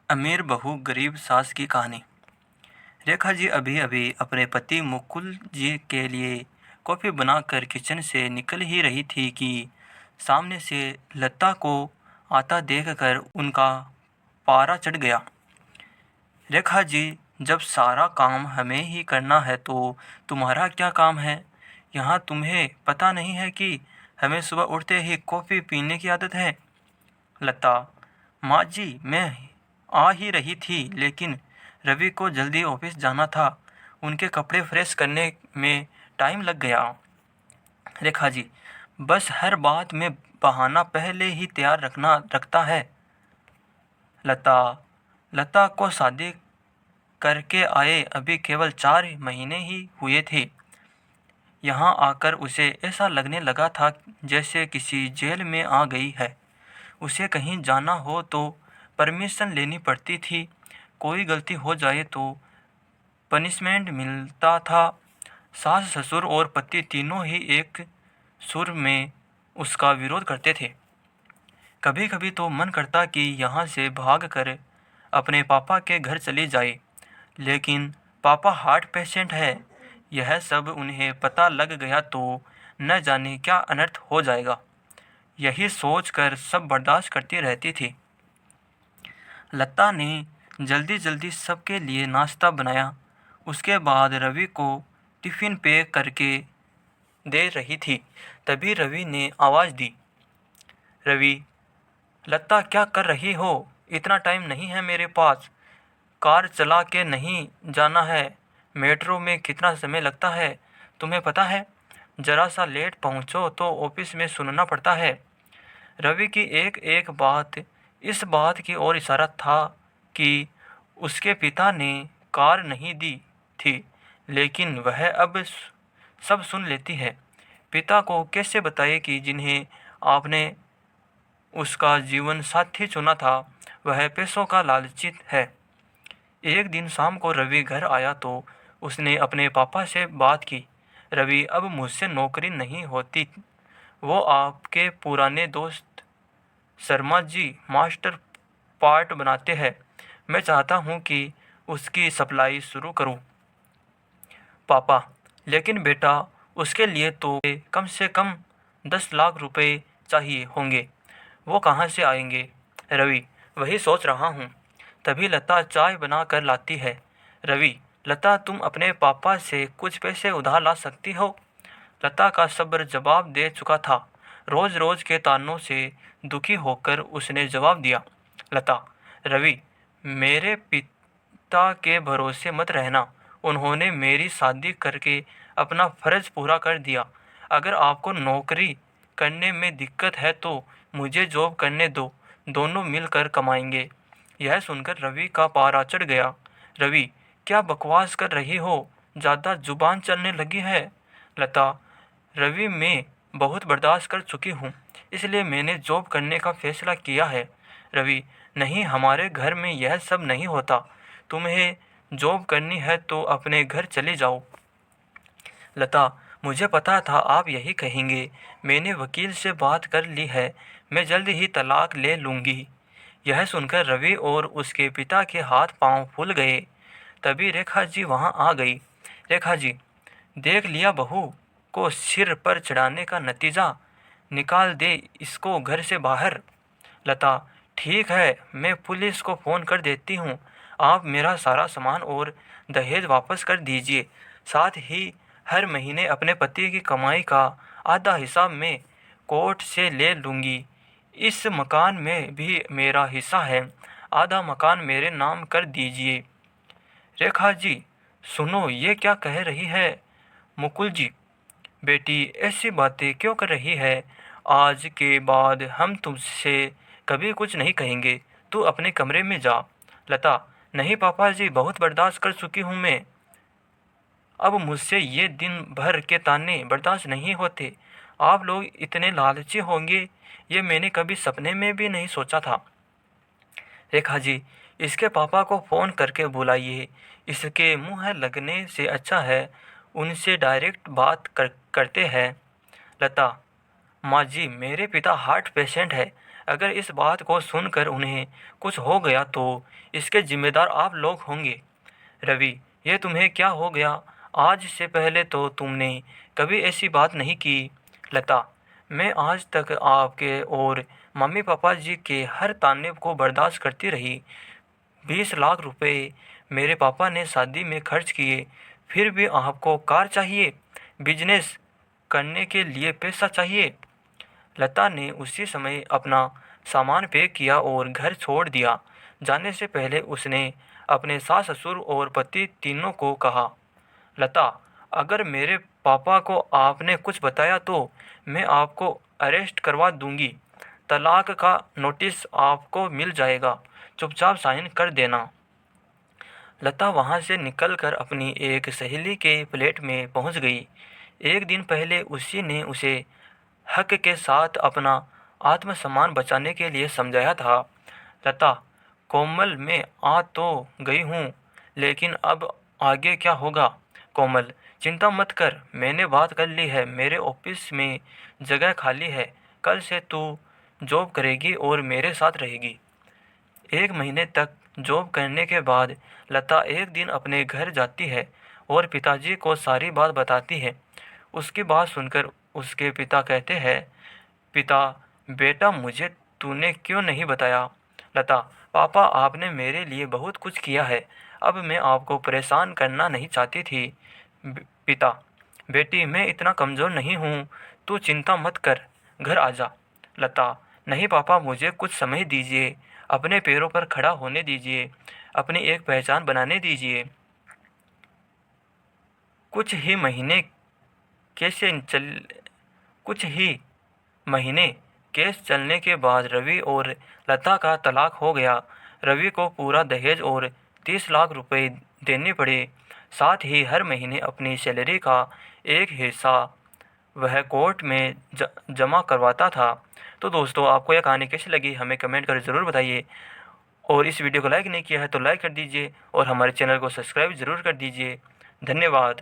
अमीर बहू गरीब सास की कहानी। रेखा जी अभी अभी अपने पति मुकुल जी के लिए कॉफ़ी बनाकर किचन से निकल ही रही थी कि सामने से लता को आता देखकर उनका पारा चढ़ गया। रेखा जी, जब सारा काम हमें ही करना है तो तुम्हारा क्या काम है? यहाँ तुम्हें पता नहीं है कि हमें सुबह उठते ही कॉफ़ी पीने की आदत है। लता: माँ जी, मैं आ ही रही थी, लेकिन रवि को जल्दी ऑफिस जाना था। उनके कपड़े फ्रेश करने में टाइम लग गया। रेखा जी: बस हर बात में बहाना पहले ही तैयार रखता है। लता: लता को शादी करके आए अभी केवल 4 महीने ही हुए थे। यहाँ आकर उसे ऐसा लगने लगा था जैसे किसी जेल में आ गई है। उसे कहीं जाना हो तो परमिशन लेनी पड़ती थी। कोई गलती हो जाए तो पनिशमेंट मिलता था। सास ससुर और पति तीनों ही एक सुर में उसका विरोध करते थे। कभी कभी तो मन करता कि यहाँ से भाग कर अपने पापा के घर चली जाए, लेकिन पापा हार्ट पेशेंट है। यह सब उन्हें पता लग गया तो न जाने क्या अनर्थ हो जाएगा। यही सोचकर सब बर्दाश्त करती रहती थी। लता ने जल्दी जल्दी सबके लिए नाश्ता बनाया। उसके बाद रवि को टिफ़िन पैक करके दे रही थी। तभी रवि ने आवाज़ दी। रवि: लता, क्या कर रही हो? इतना टाइम नहीं है मेरे पास। कार चला के नहीं जाना है। मेट्रो में कितना समय लगता है तुम्हें पता है? ज़रा सा लेट पहुँचो तो ऑफिस में सुनना पड़ता है। रवि की एक एक बात इस बात की ओर इशारा था कि उसके पिता ने कार नहीं दी थी, लेकिन वह अब सब सुन लेती है। पिता को कैसे बताए कि जिन्हें आपने उसका जीवन साथी चुना था वह पैसों का लालची है। एक दिन शाम को रवि घर आया तो उसने अपने पापा से बात की। रवि, अब मुझसे नौकरी नहीं होती। वो आपके पुराने दोस्त शर्मा जी मास्टर पार्ट बनाते हैं। मैं चाहता हूँ कि उसकी सप्लाई शुरू करूँ। पापा: लेकिन बेटा, उसके लिए तो कम से कम 10 लाख रुपए चाहिए होंगे। वो कहाँ से आएंगे? रवि: वही सोच रहा हूँ। तभी लता चाय बना कर लाती है। रवि: लता, तुम अपने पापा से कुछ पैसे उधार ला सकती हो? लता का सब्र जवाब दे चुका था। रोज रोज के तानों से दुखी होकर उसने जवाब दिया। लता: रवि, मेरे पिता के भरोसे मत रहना। उन्होंने मेरी शादी करके अपना फर्ज पूरा कर दिया। अगर आपको नौकरी करने में दिक्कत है तो मुझे जॉब करने दो, दोनों मिलकर कमाएंगे। यह सुनकर रवि का पारा चढ़ गया। रवि: क्या बकवास कर रही हो? ज़्यादा जुबान चलने लगी है। लता: रवि, मैं बहुत बर्दाश्त कर चुकी हूँ, इसलिए मैंने जॉब करने का फैसला किया है। रवि: नहीं, हमारे घर में यह सब नहीं होता। तुम्हें जॉब करनी है तो अपने घर चले जाओ। लता: मुझे पता था आप यही कहेंगे। मैंने वकील से बात कर ली है। मैं जल्द ही तलाक ले लूँगी। यह सुनकर रवि और उसके पिता के हाथ पांव फूल गए। तभी रेखा जी वहाँ आ गई। रेखा जी: देख लिया, बहू को सिर पर चढ़ाने का नतीजा। निकाल दे इसको घर से बाहर। लता: ठीक है, मैं पुलिस को फ़ोन कर देती हूँ। आप मेरा सारा सामान और दहेज वापस कर दीजिए। साथ ही हर महीने अपने पति की कमाई का आधा हिस्सा मैं कोर्ट से ले लूँगी। इस मकान में भी मेरा हिस्सा है। आधा मकान मेरे नाम कर दीजिए। रेखा जी: सुनो, ये क्या कह रही है? मुकुल जी: बेटी, ऐसी बातें क्यों कर रही है? आज के बाद हम तुझसे कभी कुछ नहीं कहेंगे। तू अपने कमरे में जा। लता: नहीं पापा जी, बहुत बर्दाश्त कर चुकी हूँ मैं। अब मुझसे ये दिन भर के ताने बर्दाश्त नहीं होते। आप लोग इतने लालची होंगे ये मैंने कभी सपने में भी नहीं सोचा था। रेखा जी: इसके पापा को फ़ोन करके बुलाइए। इसके मुंह लगने से अच्छा है उनसे डायरेक्ट करते हैं। लता: माँ जी, मेरे पिता हार्ट पेशेंट है। अगर इस बात को सुनकर उन्हें कुछ हो गया तो इसके जिम्मेदार आप लोग होंगे। रवि, ये तुम्हें क्या हो गया? आज से पहले तो तुमने कभी ऐसी बात नहीं की। लता, मैं आज तक आपके और मम्मी पापा जी के हर ताने को बर्दाश्त करती रही। 20 लाख रुपए मेरे पापा ने शादी में खर्च किए, फिर भी आपको कार चाहिए, बिजनेस करने के लिए पैसा चाहिए। लता ने उसी समय अपना सामान पैक किया और घर छोड़ दिया। जाने से पहले उसने अपने सास ससुर और पति तीनों को कहा, लता, अगर मेरे पापा को आपने कुछ बताया तो मैं आपको अरेस्ट करवा दूंगी। तलाक का नोटिस आपको मिल जाएगा, चुपचाप साइन कर देना। लता वहाँ से निकलकर अपनी एक सहेली के फ्लैट में पहुँच गई। एक दिन पहले उसी ने उसे हक के साथ अपना आत्मसम्मान बचाने के लिए समझाया था। लता, कोमल, मैं आ तो गई हूँ, लेकिन अब आगे क्या होगा? कोमल, चिंता मत कर, मैंने बात कर ली है, मेरे ऑफिस में जगह खाली है। कल से तू जॉब करेगी और मेरे साथ रहेगी। 1 महीने तक जॉब करने के बाद लता एक दिन अपने घर जाती है और पिताजी को सारी बात बताती है। उसकी बात सुनकर उसके पिता कहते हैं, पिता, बेटा, मुझे तूने क्यों नहीं बताया? लता, पापा, आपने मेरे लिए बहुत कुछ किया है, अब मैं आपको परेशान करना नहीं चाहती थी। पिता, बेटी, मैं इतना कमज़ोर नहीं हूँ, तू चिंता मत कर, घर आ जा। लता, नहीं पापा, मुझे कुछ समय दीजिए, अपने पैरों पर खड़ा होने दीजिए, अपनी एक पहचान बनाने दीजिए। कुछ ही महीने कैसे चल कुछ ही महीने केस चलने के बाद रवि और लता का तलाक हो गया। रवि को पूरा दहेज और 30 लाख रुपए देने पड़े। साथ ही हर महीने अपनी सैलरी का एक हिस्सा वह कोर्ट में जमा करवाता था। तो दोस्तों, आपको यह कहानी कैसी लगी हमें कमेंट कर ज़रूर बताइए। और इस वीडियो को लाइक नहीं किया है तो लाइक कर दीजिए और हमारे चैनल को सब्सक्राइब ज़रूर कर दीजिए। धन्यवाद।